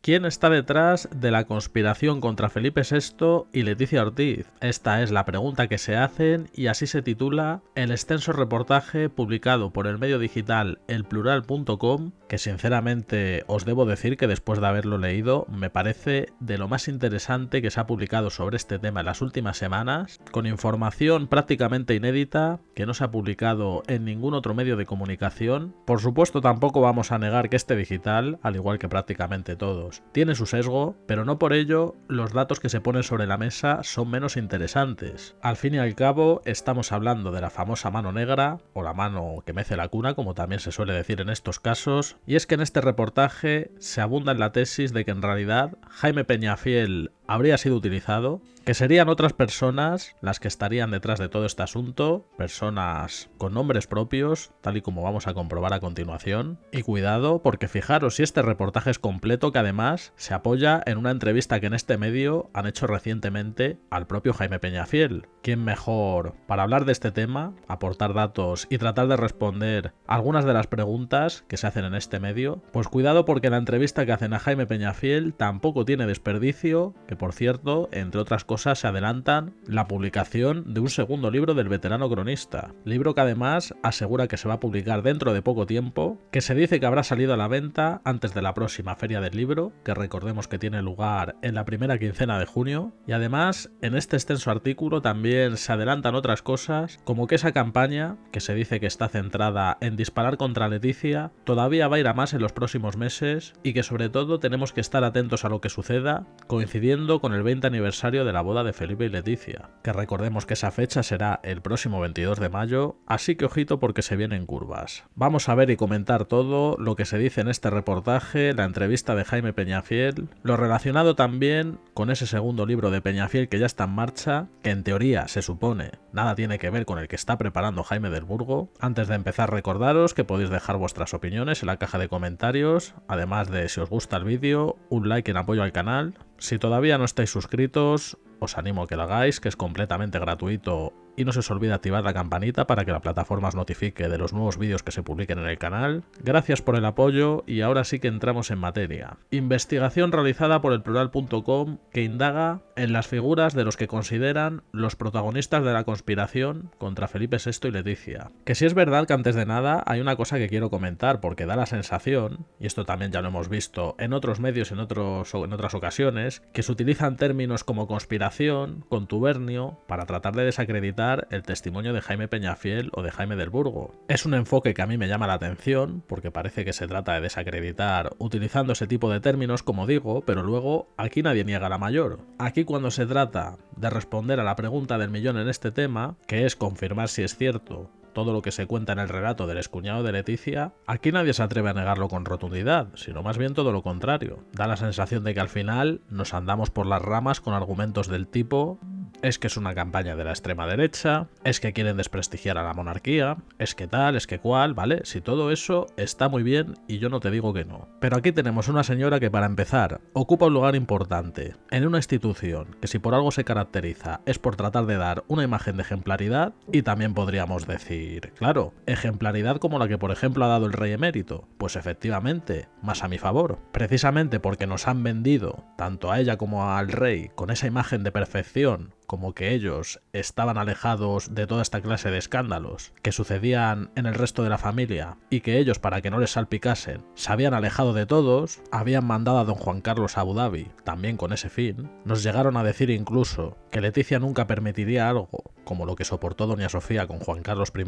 ¿Quién está detrás de la conspiración contra Felipe VI y Leticia Ortiz? Esta es la pregunta que se hacen y así se titula el extenso reportaje publicado por el medio digital elplural.com, que sinceramente os debo decir que después de haberlo leído me parece de lo más interesante que se ha publicado sobre este tema en las últimas semanas, con información prácticamente inédita que no se ha publicado en ningún otro medio de comunicación. Por supuesto, tampoco vamos a negar que este digital, al igual que prácticamente todos, tiene su sesgo, pero no por ello los datos que se ponen sobre la mesa son menos interesantes. Al fin y al cabo, estamos hablando de la famosa mano negra, o la mano que mece la cuna, como también se suele decir en estos casos, y es que en este reportaje se abunda en la tesis de que en realidad Jaime Peñafiel habría sido utilizado, que serían otras personas las que estarían detrás de todo este asunto, personas con nombres propios, tal y como vamos a comprobar a continuación. Y cuidado, porque fijaros si este reportaje es completo, que además se apoya en una entrevista que en este medio han hecho recientemente al propio Jaime Peñafiel. ¿Quién mejor para hablar de este tema, aportar datos y tratar de responder algunas de las preguntas que se hacen en este medio? Pues cuidado, porque la entrevista que hacen a Jaime Peñafiel tampoco tiene desperdicio, que por cierto, entre otras cosas, se adelantan la publicación de un segundo libro del veterano cronista, libro que además asegura que se va a publicar dentro de poco tiempo, que se dice que habrá salido a la venta antes de la próxima Feria del Libro, que recordemos que tiene lugar en la primera quincena de junio, y además en este extenso artículo también se adelantan otras cosas, como que esa campaña, que se dice que está centrada en disparar contra Leticia, todavía va a ir a más en los próximos meses, y que sobre todo tenemos que estar atentos a lo que suceda, coincidiendo con el 20 aniversario de la boda de Felipe y Leticia, que recordemos que esa fecha será el próximo 22 de mayo, así que ojito porque se vienen curvas. Vamos a ver y comentar todo lo que se dice en este reportaje, la entrevista de Jaime Peñafiel, lo relacionado también con ese segundo libro de Peñafiel que ya está en marcha, que en teoría se supone nada tiene que ver con el que está preparando Jaime del Burgo. Antes de empezar, recordaros que podéis dejar vuestras opiniones en la caja de comentarios, además de, si os gusta el vídeo, un like en apoyo al canal. Si todavía no estáis suscritos, os animo a que lo hagáis, que es completamente gratuito, y no se os olvide activar la campanita para que la plataforma os notifique de los nuevos vídeos que se publiquen en el canal. Gracias por el apoyo y ahora sí que entramos en materia. Investigación realizada por elplural.com que indaga en las figuras de los que consideran los protagonistas de la conspiración contra Felipe VI y Leticia. Que sí es verdad que antes de nada hay una cosa que quiero comentar, porque da la sensación, y esto también ya lo hemos visto en otros medios en otras ocasiones, que se utilizan términos como conspiración, contubernio, para tratar de desacreditar el testimonio de Jaime Peñafiel o de Jaime del Burgo. Es un enfoque que a mí me llama la atención, porque parece que se trata de desacreditar utilizando ese tipo de términos, como digo, pero luego aquí nadie niega la mayor. Aquí, cuando se trata de responder a la pregunta del millón en este tema, que es confirmar si es cierto todo lo que se cuenta en el relato del excuñado de Leticia, aquí nadie se atreve a negarlo con rotundidad, sino más bien todo lo contrario. Da la sensación de que al final nos andamos por las ramas con argumentos del tipo: es que es una campaña de la extrema derecha, es que quieren desprestigiar a la monarquía, es que tal, es que cual, ¿vale? Si todo eso está muy bien y yo no te digo que no. Pero aquí tenemos una señora que, para empezar, ocupa un lugar importante en una institución que, si por algo se caracteriza, es por tratar de dar una imagen de ejemplaridad, y también podríamos decir, claro, ejemplaridad como la que por ejemplo ha dado el rey emérito. Pues efectivamente, más a mi favor, precisamente porque nos han vendido, tanto a ella como al rey, con esa imagen de perfección, como que ellos estaban alejados de toda esta clase de escándalos que sucedían en el resto de la familia, y que ellos, para que no les salpicasen, se habían alejado de todos, habían mandado a don Juan Carlos a Abu Dhabi, también con ese fin. Nos llegaron a decir incluso que Leticia nunca permitiría algo como lo que soportó doña Sofía con Juan Carlos I.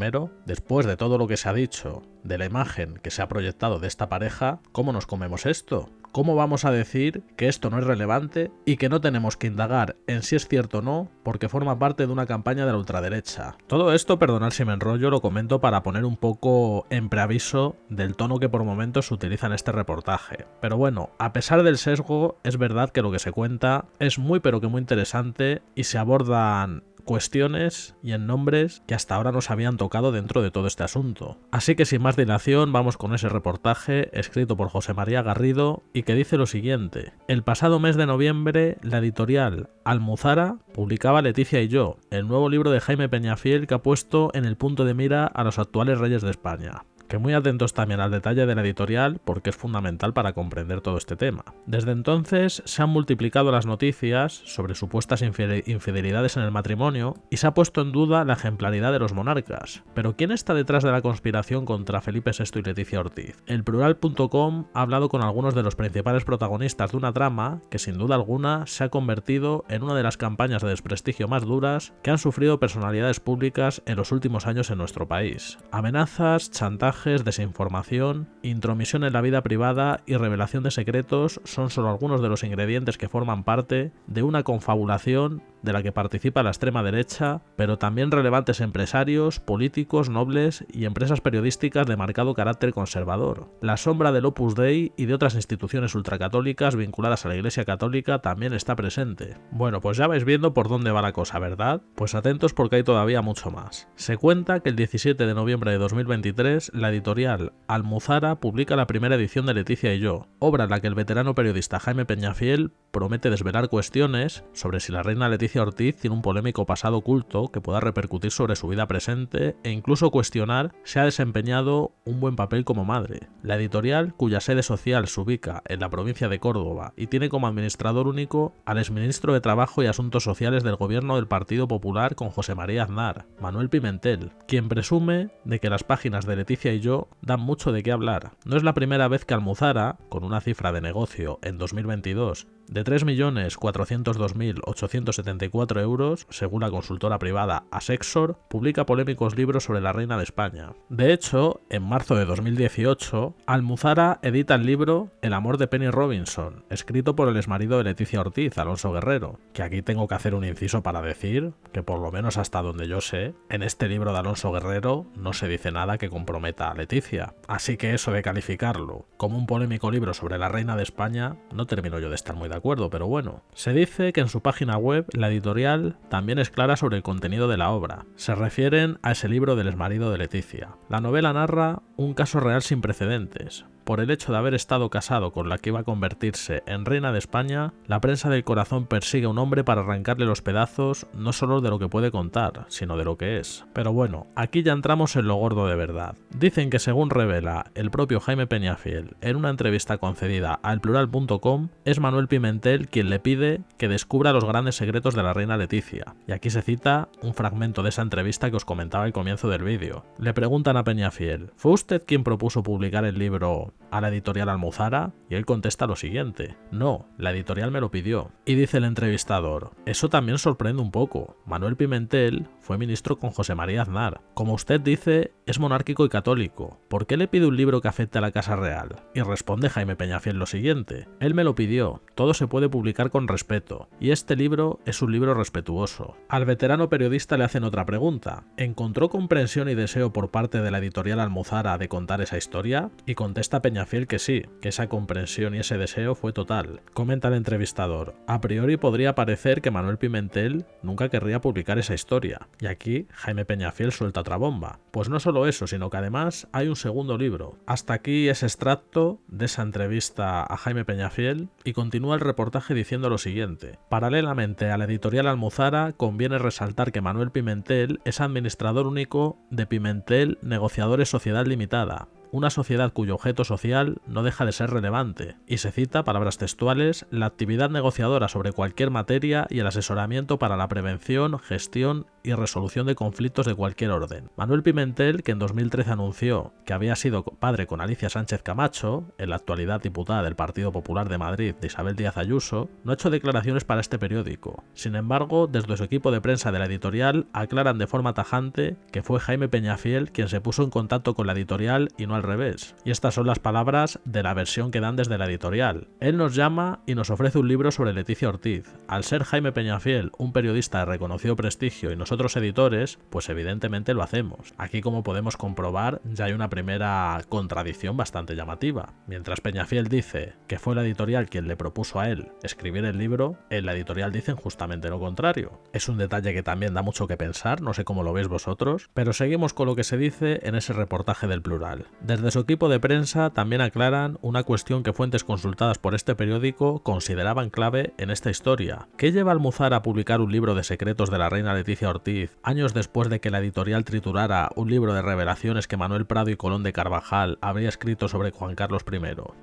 Después de todo lo que se ha dicho, de la imagen que se ha proyectado de esta pareja, ¿cómo nos comemos esto? ¿Cómo vamos a decir que esto no es relevante y que no tenemos que indagar en si es cierto o no porque forma parte de una campaña de la ultraderecha? Todo esto, perdonad si me enrollo, lo comento para poner un poco en preaviso del tono que por momentos se utiliza en este reportaje. Pero bueno, a pesar del sesgo, es verdad que lo que se cuenta es muy pero que muy interesante, y se abordan cuestiones y en nombres que hasta ahora no se habían tocado dentro de todo este asunto. Así que sin más dilación, vamos con ese reportaje escrito por José María Garrido y que dice lo siguiente: el pasado mes de noviembre, la editorial Almuzara publicaba Leticia y yo, el nuevo libro de Jaime Peñafiel que ha puesto en el punto de mira a los actuales reyes de España. Que muy atentos también al detalle de la editorial porque es fundamental para comprender todo este tema. Desde entonces se han multiplicado las noticias sobre supuestas infidelidades en el matrimonio y se ha puesto en duda la ejemplaridad de los monarcas. Pero ¿quién está detrás de la conspiración contra Felipe VI y Leticia Ortiz? El Plural.com ha hablado con algunos de los principales protagonistas de una trama que sin duda alguna se ha convertido en una de las campañas de desprestigio más duras que han sufrido personalidades públicas en los últimos años en nuestro país. Amenazas, chantajes, desinformación, intromisión en la vida privada y revelación de secretos son solo algunos de los ingredientes que forman parte de una confabulación de la que participa la extrema derecha, pero también relevantes empresarios, políticos, nobles y empresas periodísticas de marcado carácter conservador. La sombra del Opus Dei y de otras instituciones ultracatólicas vinculadas a la Iglesia Católica también está presente. Bueno, pues ya vais viendo por dónde va la cosa, ¿verdad? Pues atentos porque hay todavía mucho más. Se cuenta que el 17 de noviembre de 2023, la editorial Almuzara publica la primera edición de Leticia y yo, obra en la que el veterano periodista Jaime Peñafiel promete desvelar cuestiones sobre si la reina Leticia Ortiz tiene un polémico pasado oculto que pueda repercutir sobre su vida presente e incluso cuestionar si ha desempeñado un buen papel como madre. La editorial, cuya sede social se ubica en la provincia de Córdoba y tiene como administrador único al exministro de Trabajo y Asuntos Sociales del gobierno del Partido Popular con José María Aznar, Manuel Pimentel, quien presume de que las páginas de Leticia y yo dan mucho de qué hablar. No es la primera vez que Almuzara, con una cifra de negocio en 2022 de 3.402.874 euros, según la consultora privada Asexor, publica polémicos libros sobre la reina de España. De hecho, en marzo de 2018, Almuzara edita el libro El amor de Penny Robinson, escrito por el exmarido de Leticia Ortiz, Alonso Guerrero, que aquí tengo que hacer un inciso para decir que por lo menos hasta donde yo sé, en este libro de Alonso Guerrero no se dice nada que comprometa a Leticia. Así que eso de calificarlo como un polémico libro sobre la reina de España, no termino yo de estar muy de acuerdo, pero bueno. Se dice que en su página web la editorial también es clara sobre el contenido de la obra. Se refieren a ese libro del exmarido de Leticia. La novela narra un caso real sin precedentes. Por el hecho de haber estado casado con la que iba a convertirse en reina de España, la prensa del corazón persigue a un hombre para arrancarle los pedazos no solo de lo que puede contar, sino de lo que es. Pero bueno, aquí ya entramos en lo gordo de verdad. Dicen que según revela el propio Jaime Peñafiel en una entrevista concedida a elplural.com, es Manuel Pimentel quien le pide que descubra los grandes secretos de la reina Leticia. Y aquí se cita un fragmento de esa entrevista que os comentaba al comienzo del vídeo. Le preguntan a Peñafiel: ¿fue usted quien propuso publicar el libro a la editorial Almuzara? Y él contesta lo siguiente: no, la editorial me lo pidió. Y dice el entrevistador: eso también sorprende un poco. Manuel Pimentel fue ministro con José María Aznar. Como usted dice, es monárquico y católico. ¿Por qué le pide un libro que afecte a la Casa Real? Y responde Jaime Peñafiel lo siguiente: él me lo pidió, todo se puede publicar con respeto, y este libro es un libro respetuoso. Al veterano periodista le hacen otra pregunta: ¿encontró comprensión y deseo por parte de la editorial Almuzara de contar esa historia? Y contesta Peñafiel que sí, que esa comprensión y ese deseo fue total. Comenta el entrevistador: a priori podría parecer que Manuel Pimentel nunca querría publicar esa historia. Y aquí Jaime Peñafiel suelta otra bomba. Pues no solo eso, sino que además hay un segundo libro. Hasta aquí ese extracto de esa entrevista a Jaime Peñafiel y continúa el reportaje diciendo lo siguiente: paralelamente a la editorial Almuzara, conviene resaltar que Manuel Pimentel es administrador único de Pimentel Negociadores Sociedad Limitada, una sociedad cuyo objeto social no deja de ser relevante, y se cita, palabras textuales, la actividad negociadora sobre cualquier materia y el asesoramiento para la prevención, gestión y resolución de conflictos de cualquier orden. Manuel Pimentel, que en 2013 anunció que había sido padre con Alicia Sánchez Camacho, en la actualidad diputada del Partido Popular de Madrid de Isabel Díaz Ayuso, no ha hecho declaraciones para este periódico. Sin embargo, desde su equipo de prensa de la editorial aclaran de forma tajante que fue Jaime Peñafiel quien se puso en contacto con la editorial y no al revés. Y estas son las palabras de la versión que dan desde la editorial: él nos llama y nos ofrece un libro sobre Leticia Ortiz. Al ser Jaime Peñafiel un periodista de reconocido prestigio y nosotros editores, pues evidentemente lo hacemos. Aquí, como podemos comprobar, ya hay una primera contradicción bastante llamativa. Mientras Peñafiel dice que fue la editorial quien le propuso a él escribir el libro, en la editorial dicen justamente lo contrario. Es un detalle que también da mucho que pensar, no sé cómo lo veis vosotros, pero seguimos con lo que se dice en ese reportaje del Plural. Desde su equipo de prensa también aclaran una cuestión que fuentes consultadas por este periódico consideraban clave en esta historia. ¿Qué lleva a Almuzara a publicar un libro de secretos de la reina Leticia Ortiz años después de que la editorial triturara un libro de revelaciones que Manuel Prado y Colón de Carvajal habría escrito sobre Juan Carlos I?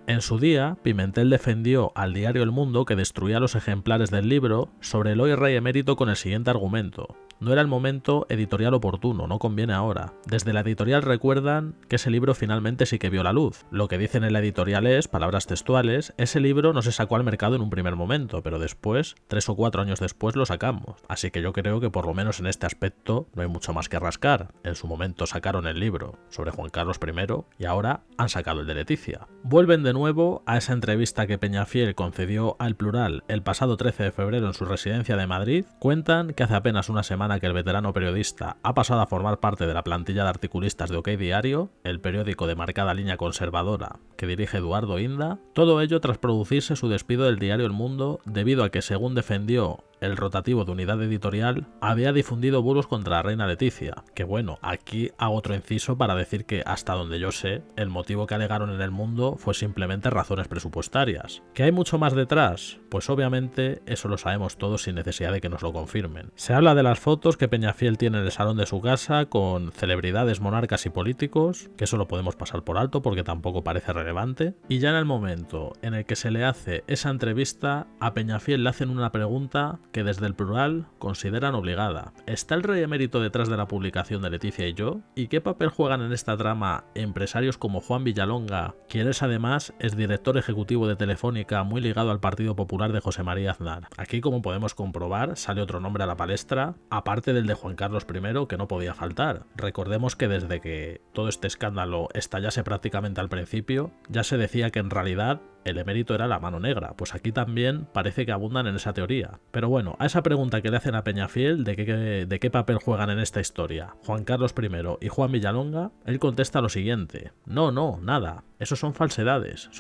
En su día, Pimentel defendió al diario El Mundo que destruía los ejemplares del libro sobre el hoy rey emérito con el siguiente argumento: no era el momento editorial oportuno, no conviene ahora. Desde la editorial recuerdan que ese libro finalmente sí que vio la luz. Lo que dicen en la editorial es, palabras textuales, ese libro no se sacó al mercado en un primer momento, pero después, 3 o 4 años después, lo sacamos. Así que yo creo que por lo menos en este aspecto no hay mucho más que rascar. En su momento sacaron el libro sobre Juan Carlos I y ahora han sacado el de Leticia. Vuelven de nuevo a esa entrevista que Peñafiel concedió a El Plural el pasado 13 de febrero en su residencia de Madrid. Cuentan que hace apenas una semana que el veterano periodista ha pasado a formar parte de la plantilla de articulistas de OK Diario, el periódico de marcada línea conservadora que dirige Eduardo Inda, todo ello tras producirse su despido del diario El Mundo debido a que, según defendió el rotativo de unidad editorial, había difundido bulos contra la reina Leticia. Que bueno, aquí hago otro inciso para decir que hasta donde yo sé, el motivo que alegaron en El Mundo fue simplemente razones presupuestarias. ¿Que hay mucho más detrás? Pues obviamente eso lo sabemos todos sin necesidad de que nos lo confirmen. Se habla de las fotos que Peñafiel tiene en el salón de su casa con celebridades, monarcas y políticos, que eso lo podemos pasar por alto porque tampoco parece relevante, y ya en el momento en el que se le hace esa entrevista, a Peñafiel le hacen una pregunta que desde El Plural consideran obligada. ¿Está el rey emérito detrás de la publicación de Leticia y yo? ¿Y qué papel juegan en esta trama empresarios como Juan Villalonga, quien es además director ejecutivo de Telefónica muy ligado al Partido Popular de José María Aznar? Aquí, como podemos comprobar, sale otro nombre a la palestra, aparte del de Juan Carlos I, que no podía faltar. Recordemos que desde que todo este escándalo estallase prácticamente al principio, ya se decía que en realidad el emérito era la mano negra, pues aquí también parece que abundan en esa teoría. Pero bueno, a esa pregunta que le hacen a Peñafiel de qué papel juegan en esta historia Juan Carlos I y Juan Villalonga, él contesta lo siguiente: no, nada, eso son falsedades.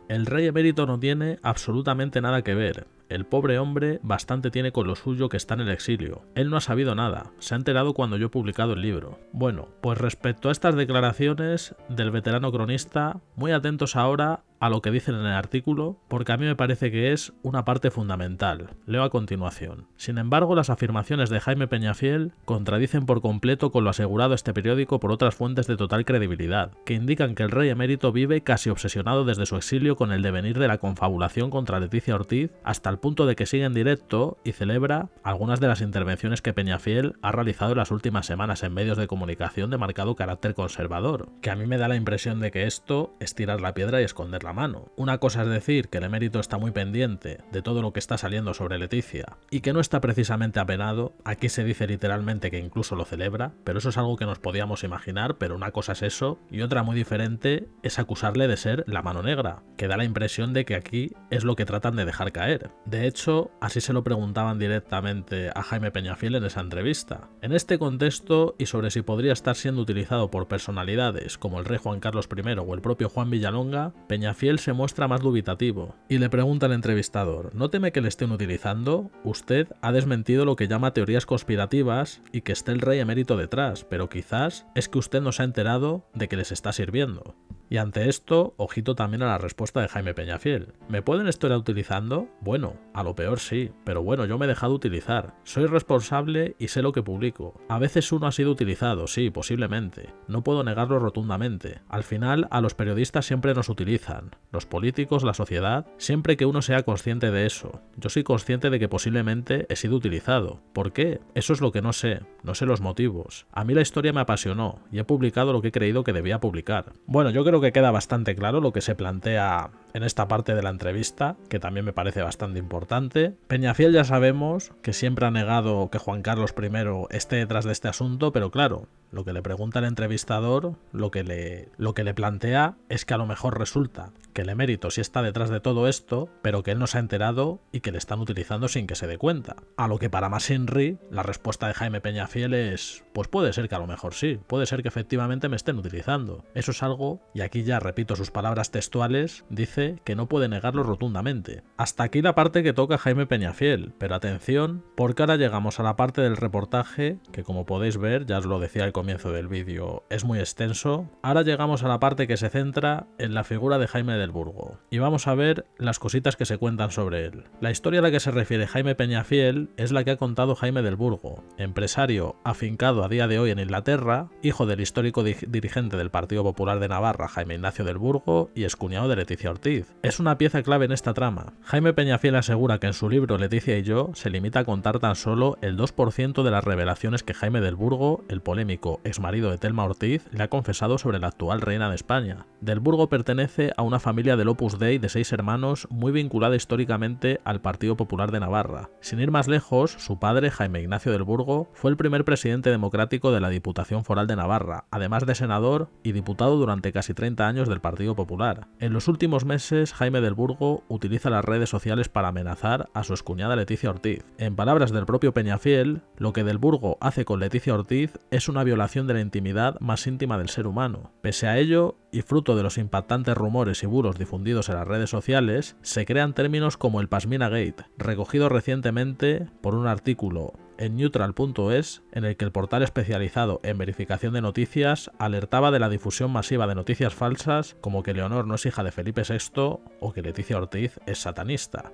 El rey emérito no tiene absolutamente nada que ver. El pobre hombre bastante tiene con lo suyo que está en el exilio. Él no ha sabido nada, se ha enterado cuando yo he publicado el libro. Bueno, pues respecto a estas declaraciones del veterano cronista, muy atentos ahora a lo que dicen en el artículo, porque a mí me parece que es una parte fundamental. Leo a continuación. Sin embargo, las afirmaciones de Jaime Peñafiel contradicen por completo con lo asegurado a este periódico por otras fuentes de total credibilidad, que indican que el rey emérito vive casi obsesionado desde su exilio con el devenir de la confabulación contra Leticia Ortiz, hasta el punto de que sigue en directo y celebra algunas de las intervenciones que Peñafiel ha realizado en las últimas semanas en medios de comunicación de marcado carácter conservador, que a mí me da la impresión de que esto es tirar la piedra y esconder la mano. Una cosa es decir que el emérito está muy pendiente de todo lo que está saliendo sobre Leticia y que no está precisamente apenado. Aquí se dice literalmente que incluso lo celebra, pero eso es algo que nos podíamos imaginar. Pero una cosa es eso y otra muy diferente es acusarle de ser la mano negra, que da la impresión de que aquí es lo que tratan de dejar caer. De hecho, así se lo preguntaban directamente a Jaime Peñafiel en esa entrevista. En este contexto, y sobre si podría estar siendo utilizado por personalidades como el rey Juan Carlos I o el propio Juan Villalonga, Peñafiel se muestra más dubitativo y le pregunta al entrevistador: ¿no teme que le estén utilizando? Usted ha desmentido lo que llama teorías conspirativas y que esté el rey emérito detrás, pero quizás es que usted no se ha enterado de que les está sirviendo. Y ante esto, ojito también a la respuesta de Jaime Peñafiel. ¿Me pueden estar utilizando? Bueno, a lo peor sí, pero bueno, yo me he dejado utilizar. Soy responsable y sé lo que publico. A veces uno ha sido utilizado, sí, posiblemente. No puedo negarlo rotundamente. Al final, a los periodistas siempre nos utilizan. Los políticos, la sociedad, siempre que uno sea consciente de eso. Yo soy consciente de que posiblemente he sido utilizado. ¿Por qué? Eso es lo que no sé. No sé los motivos. A mí la historia me apasionó y he publicado lo que he creído que debía publicar. Bueno, yo creo que queda bastante claro lo que se plantea en esta parte de la entrevista, que también me parece bastante importante. Peñafiel ya sabemos que siempre ha negado que Juan Carlos I esté detrás de este asunto, pero claro, lo que le pregunta el entrevistador, lo que le plantea es que a lo mejor resulta que el emérito sí está detrás de todo esto, pero que él no se ha enterado y que le están utilizando sin que se dé cuenta. A lo que para más Inri, la respuesta de Jaime Peñafiel es: pues puede ser que a lo mejor sí, puede ser que efectivamente me estén utilizando. Eso es algo, y aquí ya repito sus palabras textuales, dice: dice que no puede negarlo rotundamente. Hasta aquí la parte que toca Jaime Peñafiel, pero atención, porque ahora llegamos a la parte del reportaje, que como podéis ver, ya os lo decía al comienzo del vídeo, es muy extenso. Ahora llegamos a la parte que se centra en la figura de Jaime del Burgo, y vamos a ver las cositas que se cuentan sobre él. La historia a la que se refiere Jaime Peñafiel es la que ha contado Jaime del Burgo, empresario afincado a día de hoy en Inglaterra, hijo del histórico dirigente del Partido Popular de Navarra, Jaime Ignacio del Burgo, y excuñado de Leticia Ortiz. Es una pieza clave en esta trama. Jaime Peñafiel asegura que en su libro Leticia y yo se limita a contar tan solo el 2% de las revelaciones que Jaime del Burgo, el polémico exmarido de Telma Ortiz, le ha confesado sobre la actual reina de España. Del Burgo pertenece a una familia del Opus Dei de 6 hermanos muy vinculada históricamente al Partido Popular de Navarra. Sin ir más lejos, su padre, Jaime Ignacio del Burgo, fue el primer presidente democrático de la Diputación Foral de Navarra, además de senador y diputado durante casi 30 años del Partido Popular. En los últimos meses, Jaime del Burgo utiliza las redes sociales para amenazar a su excuñada Leticia Ortiz. En palabras del propio Peñafiel, lo que del Burgo hace con Leticia Ortiz es una violación de la intimidad más íntima del ser humano. Pese a ello, y fruto de los impactantes rumores y bulos difundidos en las redes sociales, se crean términos como el Pasmina Gate, recogido recientemente por un artículo en neutral.es, en el que el portal especializado en verificación de noticias alertaba de la difusión masiva de noticias falsas como que Leonor no es hija de Felipe VI o que Leticia Ortiz es satanista.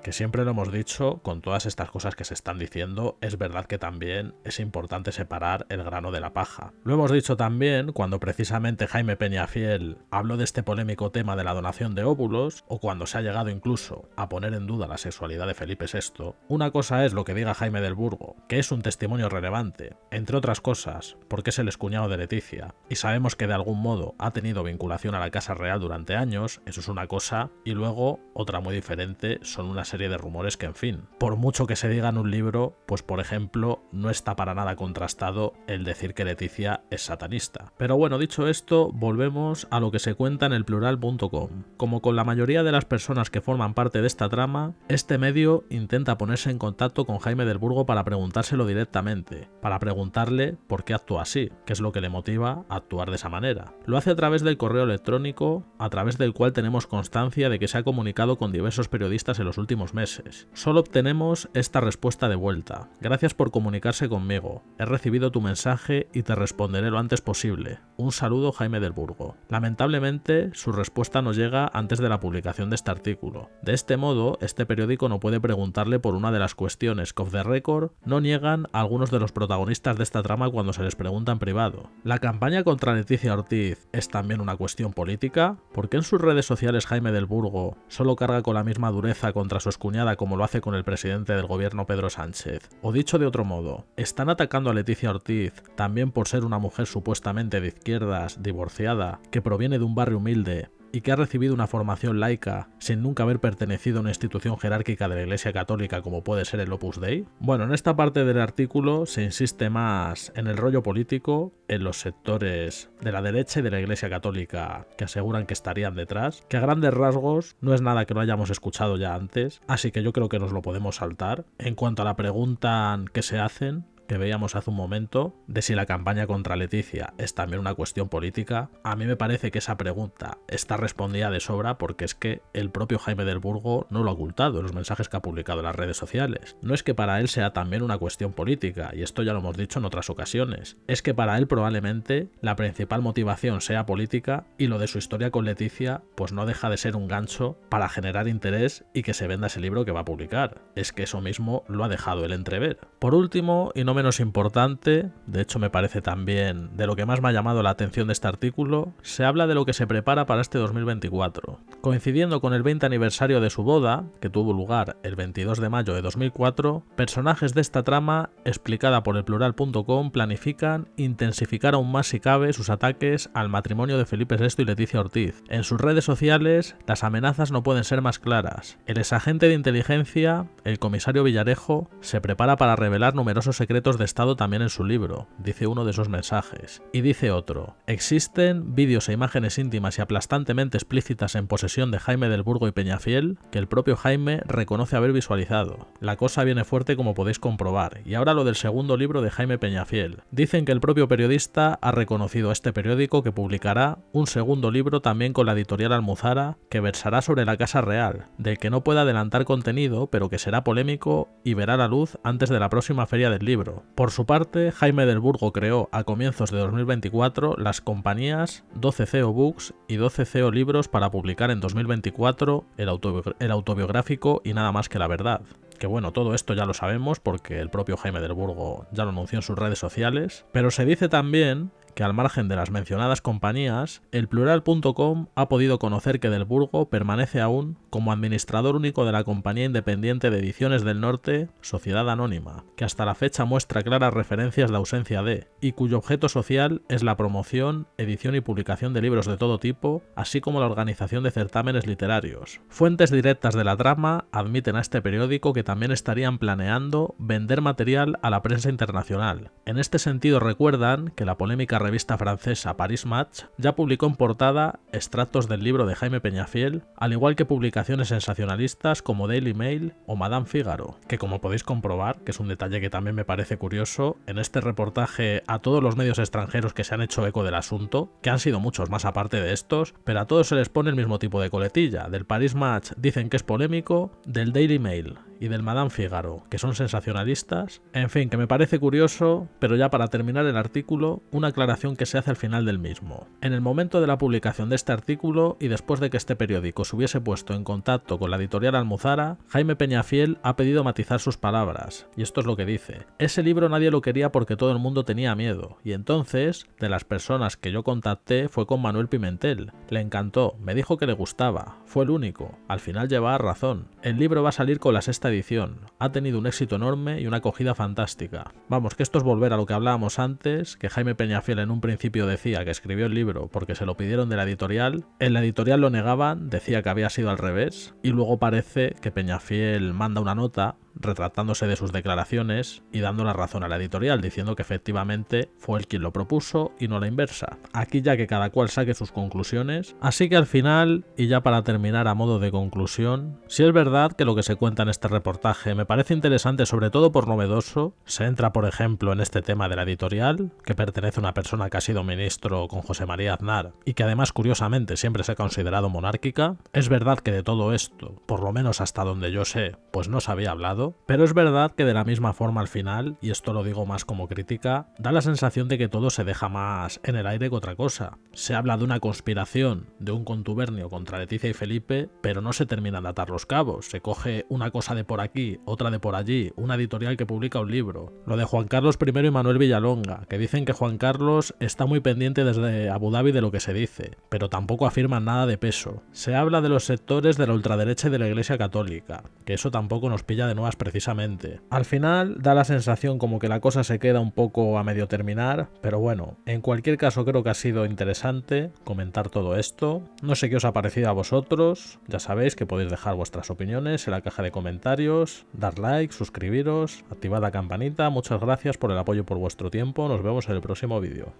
Que siempre lo hemos dicho, con todas estas cosas que se están diciendo, es verdad que también es importante separar el grano de la paja. Lo hemos dicho también cuando precisamente Jaime Peñafiel habló de este polémico tema de la donación de óvulos, o cuando se ha llegado incluso a poner en duda la sexualidad de Felipe VI. Una cosa es lo que diga Jaime del Burgo, que es un testimonio relevante, entre otras cosas, porque es el excuñado de Leticia, y sabemos que de algún modo ha tenido vinculación a la Casa Real durante años, eso es una cosa, y luego otra muy diferente son una serie de rumores que, en fin, por mucho que se diga en un libro, pues por ejemplo, no está para nada contrastado el decir que Leticia es satanista. Pero bueno, dicho esto, volvemos a lo que se cuenta en elplural.com. Como con la mayoría de las personas que forman parte de esta trama, este medio intenta ponerse en contacto con Jaime del Burgo para preguntárselo directamente, para preguntarle por qué actúa así, qué es lo que le motiva a actuar de esa manera. Lo hace a través del correo electrónico, a través del cual tenemos constancia de que se ha comunicado con diversos periodistas en los últimos meses. Solo obtenemos esta respuesta de vuelta: gracias por comunicarse conmigo, he recibido tu mensaje y te responderé lo antes posible. Un saludo, Jaime del Burgo. Lamentablemente, su respuesta no llega antes de la publicación de este artículo. De este modo, este periódico no puede preguntarle por una de las cuestiones que off the record no niegan a algunos de los protagonistas de esta trama cuando se les pregunta en privado. ¿La campaña contra Leticia Ortiz es también una cuestión política? ¿Por qué en sus redes sociales Jaime del Burgo solo carga con la misma dureza contra su excuñada como lo hace con el presidente del gobierno Pedro Sánchez? O dicho de otro modo, ¿están atacando a Leticia Ortiz también por ser una mujer supuestamente de izquierdas, divorciada, que proviene de un barrio humilde y que ha recibido una formación laica sin nunca haber pertenecido a una institución jerárquica de la Iglesia Católica como puede ser el Opus Dei? Bueno, en esta parte del artículo se insiste más en el rollo político, en los sectores de la derecha y de la Iglesia Católica que aseguran que estarían detrás, que a grandes rasgos no es nada que no hayamos escuchado ya antes, así que yo creo que nos lo podemos saltar. En cuanto a la pregunta que se hacen, que veíamos hace un momento, de si la campaña contra Leticia es también una cuestión política, a mí me parece que esa pregunta está respondida de sobra, porque es que el propio Jaime del Burgo no lo ha ocultado en los mensajes que ha publicado en las redes sociales. No es que para él sea también una cuestión política, y esto ya lo hemos dicho en otras ocasiones, es que para él probablemente la principal motivación sea política, y lo de su historia con Leticia pues no deja de ser un gancho para generar interés y que se venda ese libro que va a publicar. Es que eso mismo lo ha dejado él entrever. Por último, y no menos importante, de hecho me parece también de lo que más me ha llamado la atención de este artículo, se habla de lo que se prepara para este 2024. Coincidiendo con el 20 aniversario de su boda, que tuvo lugar el 22 de mayo de 2004, personajes de esta trama, explicada por elplural.com, planifican intensificar aún más si cabe sus ataques al matrimonio de Felipe VI y Leticia Ortiz. En sus redes sociales, las amenazas no pueden ser más claras. El exagente de inteligencia, el comisario Villarejo, se prepara para revelar numerosos secretos secretos de Estado también en su libro, dice uno de esos mensajes. Y dice otro: existen vídeos e imágenes íntimas y aplastantemente explícitas en posesión de Jaime del Burgo y Peñafiel que el propio Jaime reconoce haber visualizado. La cosa viene fuerte, como podéis comprobar. Y ahora lo del segundo libro de Jaime Peñafiel. Dicen que el propio periodista ha reconocido a este periódico que publicará un segundo libro también con la editorial Almuzara, que versará sobre la Casa Real, del que no puede adelantar contenido, pero que será polémico y verá la luz antes de la próxima feria del libro. Por su parte, Jaime del Burgo creó a comienzos de 2024 las compañías 12CO Books y 12CO Libros para publicar en 2024 el autobiográfico Y nada más que la verdad. Que bueno, todo esto ya lo sabemos porque el propio Jaime del Burgo ya lo anunció en sus redes sociales, pero se dice también que al margen de las mencionadas compañías, el Plural.com ha podido conocer que del Burgo permanece aún como administrador único de la compañía independiente de Ediciones del Norte, Sociedad Anónima, que hasta la fecha muestra claras referencias de ausencia de, y cuyo objeto social es la promoción, edición y publicación de libros de todo tipo, así como la organización de certámenes literarios. Fuentes directas de la trama admiten a este periódico que también estarían planeando vender material a la prensa internacional. En este sentido recuerdan que la polémica revista francesa Paris Match ya publicó en portada extractos del libro de Jaime Peñafiel, al igual que publicaciones sensacionalistas como Daily Mail o Madame Figaro, que como podéis comprobar, que es un detalle que también me parece curioso, en este reportaje a todos los medios extranjeros que se han hecho eco del asunto, que han sido muchos más aparte de estos, pero a todos se les pone el mismo tipo de coletilla. Del Paris Match dicen que es polémico, del Daily Mail y del Madame Figaro, que son sensacionalistas. En fin, que me parece curioso, pero ya para terminar el artículo, una aclaración que se hace al final del mismo. En el momento de la publicación de este artículo y después de que este periódico se hubiese puesto en contacto con la editorial Almuzara, Jaime Peñafiel ha pedido matizar sus palabras, y esto es lo que dice: ese libro nadie lo quería porque todo el mundo tenía miedo, y entonces, de las personas que yo contacté fue con Manuel Pimentel. Le encantó, me dijo que le gustaba, fue el único, al final llevaba razón. El libro va a salir con la sexta edición, ha tenido un éxito enorme y una acogida fantástica. Vamos, que esto es volver a lo que hablábamos antes, que Jaime Peñafiel en un principio decía que escribió el libro porque se lo pidieron de la editorial, en la editorial lo negaban, decía que había sido al revés, y luego parece que Peñafiel manda una nota retractándose de sus declaraciones y dando la razón a la editorial, diciendo que efectivamente fue él quien lo propuso y no la inversa. Aquí ya que cada cual saque sus conclusiones. Así que al final, y ya para terminar a modo de conclusión, si es verdad que lo que se cuenta en este reportaje me parece interesante, sobre todo por novedoso, se entra por ejemplo en este tema de la editorial, que pertenece a una persona que ha sido ministro con José María Aznar y que además curiosamente siempre se ha considerado monárquica. Es verdad que de todo esto, por lo menos hasta donde yo sé, pues no se había hablado, pero es verdad que de la misma forma al final, y esto lo digo más como crítica, da la sensación de que todo se deja más en el aire que otra cosa. Se habla de una conspiración, de un contubernio contra Leticia y Felipe, pero no se terminan de atar los cabos. Se coge una cosa de por aquí, otra de por allí, una editorial que publica un libro. Lo de Juan Carlos I y Manuel Villalonga, que dicen que Juan Carlos está muy pendiente desde Abu Dhabi de lo que se dice, pero tampoco afirman nada de peso. Se habla de los sectores de la ultraderecha y de la Iglesia Católica, que eso tampoco nos pilla de nuevas precisamente. Al final da la sensación como que la cosa se queda un poco a medio terminar, pero bueno, en cualquier caso creo que ha sido interesante comentar todo esto. No sé qué os ha parecido a vosotros, ya sabéis que podéis dejar vuestras opiniones en la caja de comentarios, dar like, suscribiros, activad la campanita. Muchas gracias por el apoyo y por vuestro tiempo, nos vemos en el próximo vídeo.